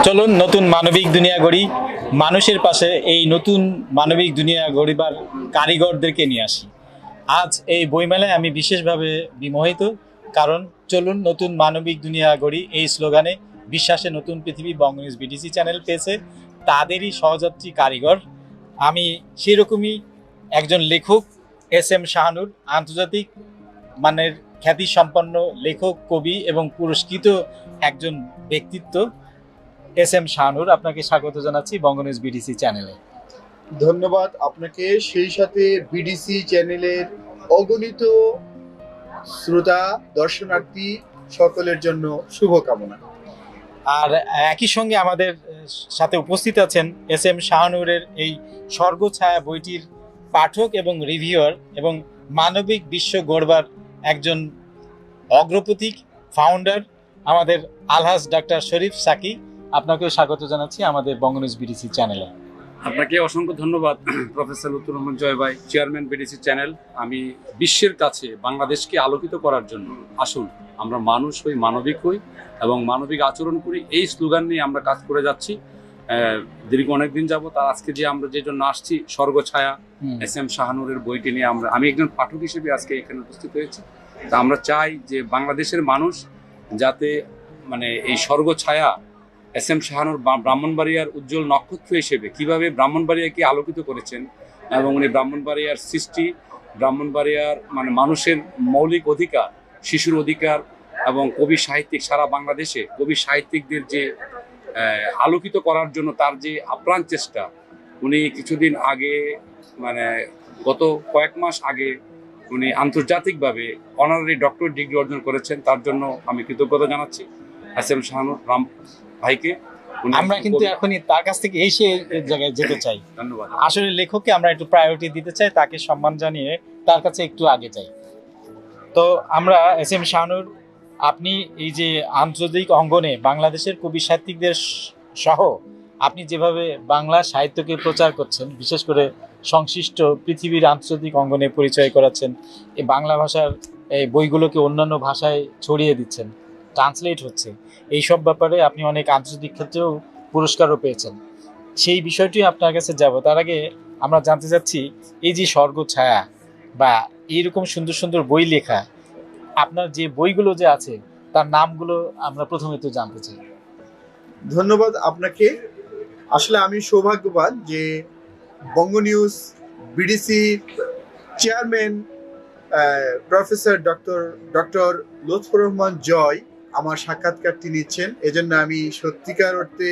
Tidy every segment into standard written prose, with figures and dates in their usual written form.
চলুন নতুন মানবিক দুনিয়া গড়ি। মানুষের পাশে এই নতুন মানবিক দুনিয়া গড়িবার কারিগরদেরকে নিয়ে আসি। আজ এই বইমেলায় আমি বিশেষভাবে বিমোহিত, কারণ চলুন নতুন মানবিক দুনিয়া গড়ি এই স্লোগানে বিশ্বাসে নতুন পৃথিবী বঙ্গ নিউজ বিটিসি চ্যানেল পেয়েছে তাদেরই সহযাত্রী কারিগর। আমি সেরকমই একজন লেখক, এস.এম. শাহানুর, আন্তর্জাতিক মানের খ্যাতিসম্পন্ন লেখক, কবি এবং পুরস্কৃত একজন ব্যক্তিত্ব। এস.এম. শাহানুর, আপনাকে স্বাগত জানাচ্ছি বঙ্গ নিউজ বিটিসি চ্যানেলে। ধন্যবাদ আপনাকে, সেই সাথে বিডিসি চ্যানেলের অগণিত শ্রোতা দর্শনার্থী সকলের জন্য শুভকামনা। আর একই সঙ্গে আমাদের সাথে উপস্থিত আছেন এস.এম. শাহানুরের এই স্বর্গছায়া বইটির পাঠক এবং রিভিউয়ার এবং মানবিক বিশ্ব গড়বার একজন অগ্রপথিক ফাউন্ডার, আমাদের আলহাজ ডাক্তার শরীফ সাকি। আপনাকেও স্বাগত জানাচ্ছি আমাদের বঙ্গ নিউজ বিটিসি চ্যানেলে। আপনাকে অসংখ্য ধন্যবাদ প্রফেসর লুৎফর রহমান জয় ভাই, চেয়ারম্যান বিটিসি চ্যানেল। আমি বিশ্বের কাছে বাংলাদেশকে আলোকিত করার জন্য আসুন আমরা মানুষ হই, মানবিক হই এবং মানবিক আচরণ করি, এই স্লোগান নিয়ে আমরা কাজ করে যাচ্ছি দীর্ঘ অনেকদিন যাব। তার আজকে আমরা যে জন্য আসছি, স্বর্গছায়া এস.এম. শাহানুরের বইটি নিয়ে আমি একজন পাঠক হিসেবে আজকে এখানে উপস্থিত হয়েছি। তা আমরা চাই যে বাংলাদেশের মানুষ যাতে এই স্বর্গছায়া এস.এম. শাহানুর ব্রাহ্মণবাড়িয়ার উজ্জ্বল নক্ষত্র হিসেবে কিভাবে ব্রাহ্মণবাড়িয়াকে আলোকিত করেছেন এবং উনি ব্রাহ্মণবাড়িয়ার সৃষ্টি, ব্রাহ্মণবাড়িয়ার মানুষের মৌলিক অধিকার, শিশুর অধিকার এবং কবি সাহিত্যিক, সারা বাংলাদেশে কবি সাহিত্যিকদের যে আলোকিত করার জন্য তার যে আপ্রাণ চেষ্টা, উনি কিছুদিন আগে গত কয়েক মাস আগে উনি আন্তর্জাতিকভাবে অনারারি ডক্টরেট ডিগ্রি অর্জন করেছেন। তার জন্য আমি কৃতজ্ঞতা জানাচ্ছি এস.এম. শাহানুর ভাইকে। আমরা কিন্তু এখনই তার কাছ থেকে এসে জায়গায় যেতে চাই। ধন্যবাদ। আসলে লেখককে আমরা একটু প্রায়োরিটি দিতে চাই, তাকে সম্মান জানিয়ে তার কাছে একটু আগে চাই। তো আমরা এস.এম. শাহানুর, আপনি এই যে আন্তর্জাতিক অঙ্গনে বাংলাদেশের কবি সাহিত্যিকদের সহ আপনি যেভাবে বাংলা সাহিত্যকে প্রচার করছেন, বিশেষ করে সংশ্লিষ্ট পৃথিবীর আন্তর্জাতিক অঙ্গনে পরিচয় করাচ্ছেন, এই বাংলা ভাষার এই বইগুলোকে অন্যান্য ভাষায় ছড়িয়ে দিচ্ছেন, ট্রান্সলেট হচ্ছে, এইসব ব্যাপারে আপনি অনেক আন্তর্জাতিক ক্ষেত্রেও পুরস্কারও পেয়েছেন। সেই বিষয়টি আপনার কাছে যাব। তার আগে আমরা জানতে চাচ্ছি, এই যে স্বর্গছায়া বা এইরকম সুন্দর সুন্দর বই লেখা, আপনার যে বইগুলো যে আছে তার নামগুলো আমরা প্রথমে তো জানতে চাই। ধন্যবাদ আপনাকে। আসলে আমি সৌভাগ্যবান যে Banga news BDC chairman professor doctor Lutfar Rahman Joy আমার সাক্ষাৎকারটি নিচ্ছেন, এজন্য আমি সত্যিকার অর্থে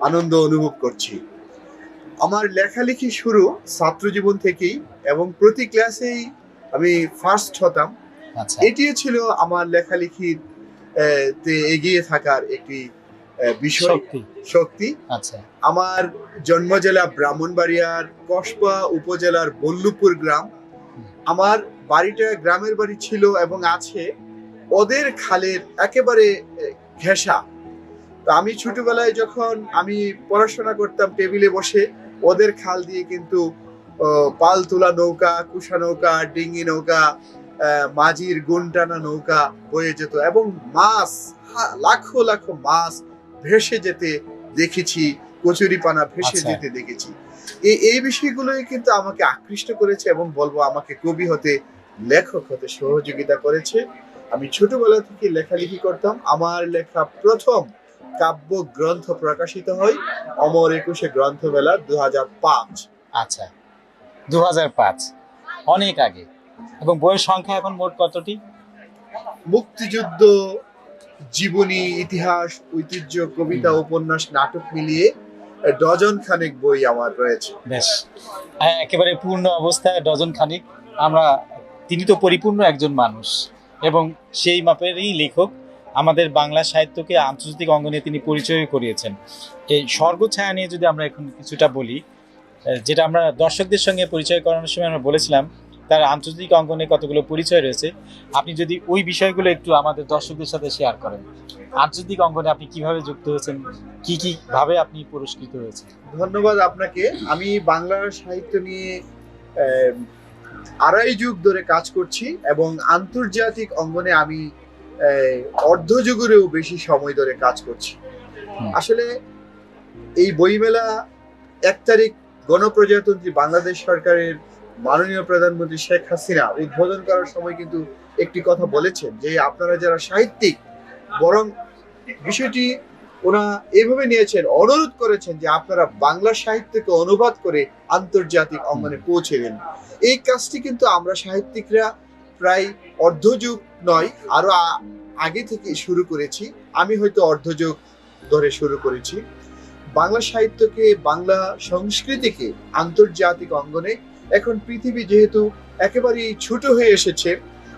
আনন্দ অনুভব করছি। আমার লেখালেখি শুরু ছাত্র জীবন থেকেই এবং প্রতি ক্লাসেই আমি ফার্স্ট হতাম। আচ্ছা, এটিও ছিল আমার লেখালেখির তে এগিয়ে থাকার একটি বিষয়, শক্তি। আচ্ছা, আমার জন্ম জেলা ব্রাহ্মণবাড়িয়ার কসবা উপজেলার বল্লুপুর গ্রাম। আমার বাড়িটা গ্রামের বাড়ি ছিল এবং আছে ওদের খালের একেবারে ঘেঁষা। তো আমি ছোটবেলায় যখন আমি পড়াশোনা করতাম টেবিলে বসে, ওদের খাল দিয়ে কিন্তু পাল তোলা নৌকা, কুশা নৌকা, ডিঙ্গি নৌকা, মাঝির গুণ টানা নৌকা বয়ে যেত এবং মাছ, লাখো লাখো মাছ ভেসে যেতে দেখেছি, কচুরিপানা ভেসে যেতে দেখেছি। এই বিষয়গুলোই কিন্তু আমাকে আকৃষ্ট করেছে এবং বলবো আমাকে কবি হতে, লেখক হতে সহযোগিতা করেছে। আমি ছোটবেলা থেকে লেখালেখি করতাম। আমার লেখা প্রথম কাব্য গ্রন্থ প্রকাশিত হয় অমর একুশে গ্রন্থমেলা 2005। আচ্ছা, 2005, অনেক আগে। এবং বইয়ের সংখ্যা এখন মোট কতটি? মুক্তিযুদ্ধ, জীবনী, ইতিহাস, ঐতিহ্য, কবিতা, উপন্যাস, নাটক মিলিয়ে ডজন খানেক বই আমার রয়েছে। বেশ, একেবারে পূর্ণ অবস্থায় ডজন খানিক। তিনি তো পরিপূর্ণ একজন মানুষ এবং সেই মাপেরই লেখক। আমাদের বাংলা সাহিত্যকে আন্তর্জাতিক অঙ্গনে তিনি পরিচয় করিয়েছেন। এই স্বর্গছায়া নিয়ে যদি আমরা এখন কিছুটা বলি, যেটা আমরা দর্শকদের সঙ্গে পরিচয় করানোর সময় আমরা বলেছিলাম তার আন্তর্জাতিক অঙ্গনে কতগুলো পরিচয় রয়েছে, আপনি যদি ওই বিষয়গুলো একটু আমাদের দর্শকদের সাথে শেয়ার করেন। আন্তর্জাতিক অঙ্গনে আপনি কিভাবে যুক্ত হয়েছেন, কি কি ভাবে আপনি পুরস্কৃত হয়েছেন? ধন্যবাদ আপনাকে। আমি বাংলা সাহিত্য নিয়ে 2.5 যুগ ধরে কাজ করছি এবং আন্তর্জাতিক অঙ্গনে আমি অর্ধ যুগেরও বেশি সময় ধরে কাজ করছি। আসলে এই বইমেলা 1 তারিখ গণপ্রজাতন্ত্রী বাংলাদেশ সরকারের মাননীয় প্রধানমন্ত্রী শেখ হাসিনা উদ্বোধন করার সময় কিন্তু একটি কথা বলেছেন যে আপনারা যারা সাহিত্যিক, বরং বিষয়টি ওনা এভাবে নিয়েছেন, অনুরোধ করেছেন যে আপনারা বাংলা সাহিত্যকে অনুবাদ করে আন্তর্জাতিক অঙ্গনে পৌঁছে দেন। এই কাজটি কিন্তু আমরা সাহিত্যিকরা প্রায় অর্ধযুগ নয়, আরো আগে থেকে শুরু করেছি। আমি হয়তো অর্ধযুগ ধরে শুরু করেছি। বাংলা সাহিত্যকে, বাংলা সংস্কৃতিকে আন্তর্জাতিক অঙ্গনে, এখন পৃথিবী যেহেতু একেবারেই ছোট হয়ে এসেছে,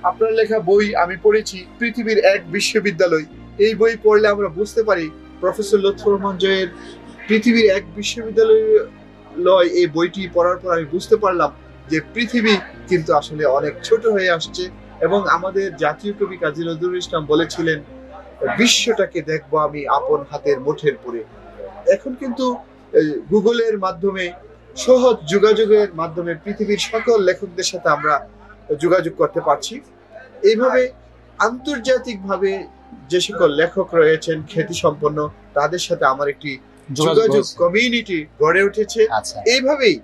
আপনার লেখা বই আমি পড়েছি পৃথিবীর এক বিশ্ববিদ্যালয়। এই বই পড়লে আমরা বুঝতে পারি, প্রফেসর লুৎফর রহমান জয়ের পৃথিবীর এক বিশ্ববিদ্যালয় এই বইটি পড়ার পর আমি বুঝতে পারলাম যে পৃথিবী কিন্তু আসলে অনেক ছোট হয়ে আসছে। এবং আমাদের জাতীয় কবি কাজী নজরুল ইসলাম বলেছিলেন, বিশ্বটাকে দেখবো আমি আপন হাতের মুঠের পরে। এখন কিন্তু গুগলের মাধ্যমে, সহজ যোগাযোগের মাধ্যমে পৃথিবীর সকল লেখকদের সাথে আমরা যোগাযোগ করতে পারছি। এইভাবে আন্তর্জাতিকভাবে যে সকল লেখক রয়েছেন খ্যাতি সম্পন্ন, তাদের সাথে আমার একটি যোগাযোগ কমিউনিটি গড়ে উঠেছে। এইভাবেই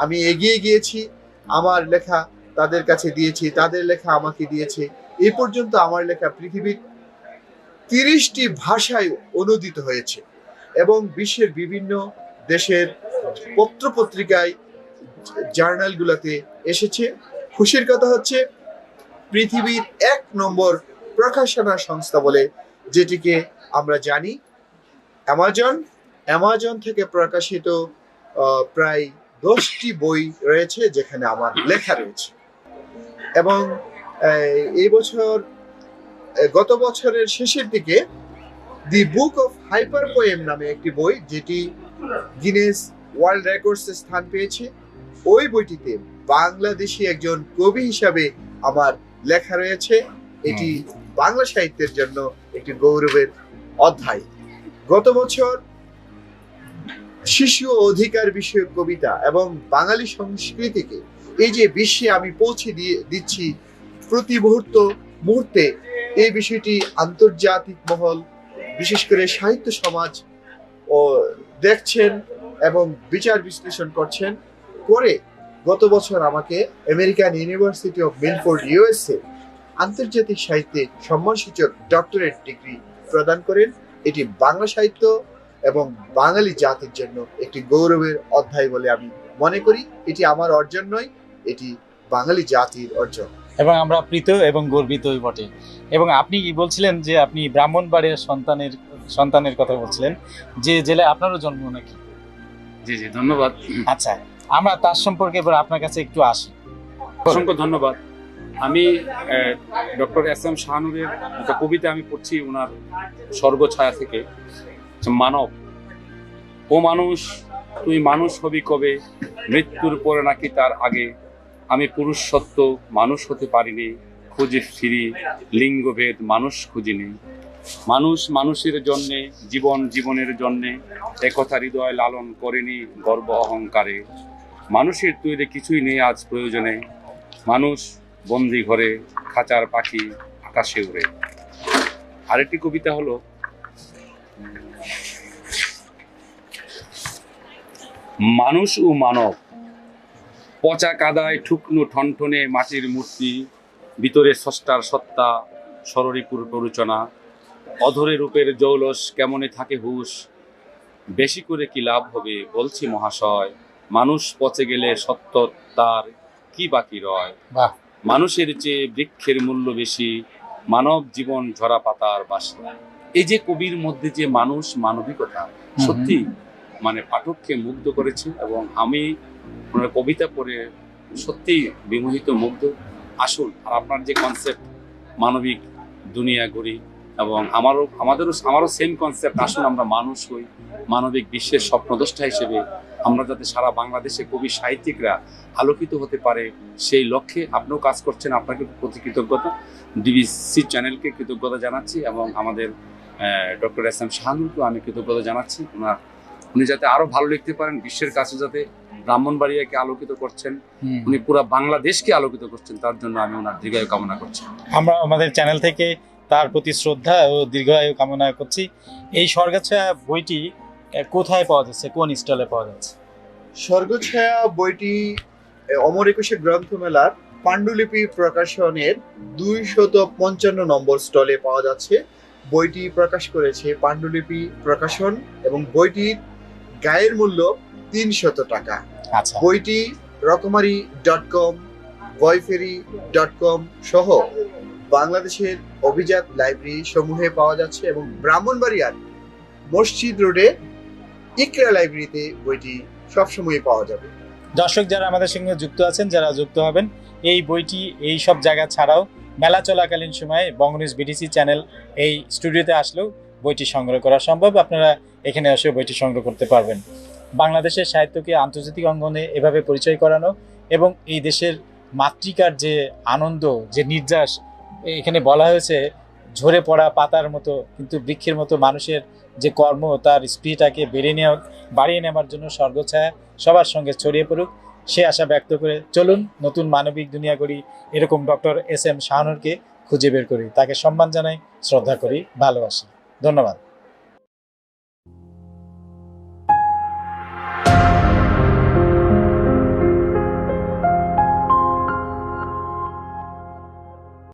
আমি এগিয়ে গিয়েছি, আমার লেখা তাদের কাছে দিয়েছি, তাদের লেখা আমাকে দিয়েছে। এই পর্যন্ত আমার লেখা পৃথিবীর 30টি ভাষায় অনুদিত হয়েছে এবং বিশ্বের বিভিন্ন দেশের পত্রপত্রিকায়, জার্নালগুলোতে এসেছে। খুশির কথা হচ্ছে, পৃথিবীর 1 নম্বর প্রকাশনা সংস্থা বলে যেটিকে আমরা জানি অ্যামাজন থেকে প্রকাশিত প্রায় 10টি বই রয়েছে যেখানে আমার লেখা রয়েছে। এবং এই বছর, গত বছরের শেষের দিকে দি বুক অফ হাইপার পোয়েম নামে একটি বই, যেটি গিনেস ওয়ার্ল্ড রেকর্ডসে স্থান পেয়েছে, ওই বইটিতে বাংলাদেশি একজন কবি হিসাবে আমার লেখা রয়েছে। এটি বাংলা সাহিত্যের জন্য একটি গৌরবের অধ্যায়। গত বছর শিশু অধিকার বিষয়ক কবিতা এবং বাঙালি সংস্কৃতিকে এই যে বিশ্বে আমি পৌঁছে দিচ্ছি প্রতি মুহূর্তে, এই বিষয়টি আন্তর্জাতিক মহল, বিশেষ করে সাহিত্য সমাজ ও দেখছেন এবং বিচার বিশ্লেষণ করছেন। করে গত বছর আমাকে American university of Milford USA আন্তর্জাতিক সাহিত্যে সম্মানসূচক ডক্টরেট ডিগ্রি প্রদান করেন। এটি বাংলা সাহিত্য এবং বাঙালি জাতির জন্য একটি গৌরবের অধ্যায় বলে আমি মনে করি। এটি আমার অর্জন নয়, এটি বাঙালি জাতির অর্জন। এবং আমরা প্রীত এবং গর্বিতই বটে। এবং আপনি কি বলছিলেন যে আপনি ব্রাহ্মণবাড়িয়ার সন্তানের কথা বলছিলেন, যে জেলায় আপনারও জন্ম নাকি? জি জি, ধন্যবাদ। আচ্ছা, আমরা তার সম্পর্কে এবার আপনার কাছে একটু আসি। অসংখ্য ধন্যবাদ। আমি ডক্টর এস এম শাহানুরের একটা কবিতা আমি পড়ছি ওনার স্বর্গছায়া থেকে। মানব, ও মানুষ, তুই মানুষ হবি কবে, মৃত্যুর পরে নাকি তার আগে, আমি পুরুষ সত্য মানুষ হতে পারিনি, খুঁজে ফিরি লিঙ্গভেদ মানুষ খুঁজিনি। মানুষ মানুষের জন্যে, জীবন জীবনের জন্যে, একথা হৃদয় লালন করেনি গর্ব অহংকারে। মানুষের তৈরি কিছুই নেই আজ প্রয়োজনে, মানুষ বন্দি ঘরে, খাঁচার পাখি আকাশে উড়ে। আরেকটি কবিতা হলো, মানুষ ও মানব, পচা কাদায় ঠুকনো ঠনঠনে মাটির মূর্তি, ভিতরে স্রষ্টার সত্তা সররিপুর প্ররোচনা। অধরে রূপের জৌলস কেমনে থাকে হুঁশ, বেশি করে কি লাভ হবে বলছি মহাশয়, মানুষ পচে গেলে সত্য তার কি বাকি রয়। মানুষের চেয়ে বৃক্ষের মূল্য বেশি, মানব জীবন ঝরা পাতার বাসি। এই যে কবির মধ্যে যে মানুষ, মানবিকতা সত্যি মানে পাঠককে মুগ্ধ করেছে। এবং আমি ওনার কবিতা পড়ে সত্যি বিমোহিত, মুগ্ধ। আসুন, আর আপনার যে কনসেপ্ট মানবিক দুনিয়া গড়ি, এবং আমারও সেম কনসেপ্ট, আসুন আমরা মানুষ হই, মানবিক বিশ্বের স্বপ্নদ্রষ্টা হিসেবে আমরা যাতে সারা বাংলাদেশে কবি সাহিত্যিকরা আলোকিত হতে পারে, সেই লক্ষ্যে আপনিও কাজ করছেন। আপনাকে প্রতি কৃতজ্ঞতা, ডিবিসি চ্যানেলকে কৃতজ্ঞতা জানাচ্ছি, এবং আমাদের ডক্টর এস এম শাহানুরকেও আমি কৃতজ্ঞতা জানাচ্ছি। উনি যাতে আরো ভালো লিখতে পারেন, বিশ্বের কাছে যাতে ব্রাহ্মণবাড়িয়াকে আলোকিত করছেন, উনি পুরো বাংলাদেশকে আলোকিত করছেন, তার জন্য আমি ওনার দীর্ঘায়ু কামনা করছি। আমরা আমাদের চ্যানেল থেকে তার প্রতি শ্রদ্ধা ও দীর্ঘায়ু কামনা করছি। এই স্বর্গছায়া বইটি কোথায় পাওয়া যাচ্ছে, কোন স্টলে পাওয়া যাচ্ছে? স্বর্গছায়া বইটি অমর একুশে গ্রন্থমেলার পাণ্ডুলিপি প্রকাশনের 255 নম্বর স্টলে পাওয়া যাচ্ছে। বইটি প্রকাশ করেছে পাণ্ডুলিপি প্রকাশন এবং বইটির গায়ের মূল্য 300 টাকা। আচ্ছা, বইটি রকমারি.com, বইফেরি.com সহ বাংলাদেশের অভিজাত লাইব্রেরি সমূহে পাওয়া যাচ্ছে এবং ব্রাহ্মণবাড়িয়ার মসজিদ রোডে ইকরা লাইব্রেরিতে বইটি সবসময় পাওয়া যাবে। দর্শক যারা আমাদের সঙ্গে যুক্ত আছেন, যারা যুক্ত হবেন, এই বইটি এই সব জায়গা ছাড়াও মেলা চলাকালীন সময়ে বঙ্গনিউজ বিডিসি চ্যানেল এই স্টুডিওতে আসলেও বইটি সংগ্রহ করা সম্ভব। আপনারা এখানে এসে বইটি সংগ্রহ করতে পারবেন। বাংলাদেশের সাহিত্যকে আন্তর্জাতিক অঙ্গনে এভাবে পরিচয় করানো এবং এই দেশের মাতৃকার যে আনন্দ, যে নির্যাস, এখানে বলা হয়েছে ঝরে পড়া পাতার মতো কিন্তু বৃক্ষের মতো মানুষের যে কর্ম, তার স্পিডটাকে বাড়িয়ে নেওয়ার জন্য স্বর্গছায়া সবার সঙ্গে ছড়িয়ে পড়ুক, সে আশা ব্যক্ত করে চলুন নতুন মানবিক দুনিয়া করি, এরকম ডক্টর এস এম শাহনূরকে খুঁজে বের করি, তাকে সম্মান জানাই, শ্রদ্ধা করি, ভালোবাসি। ধন্যবাদ।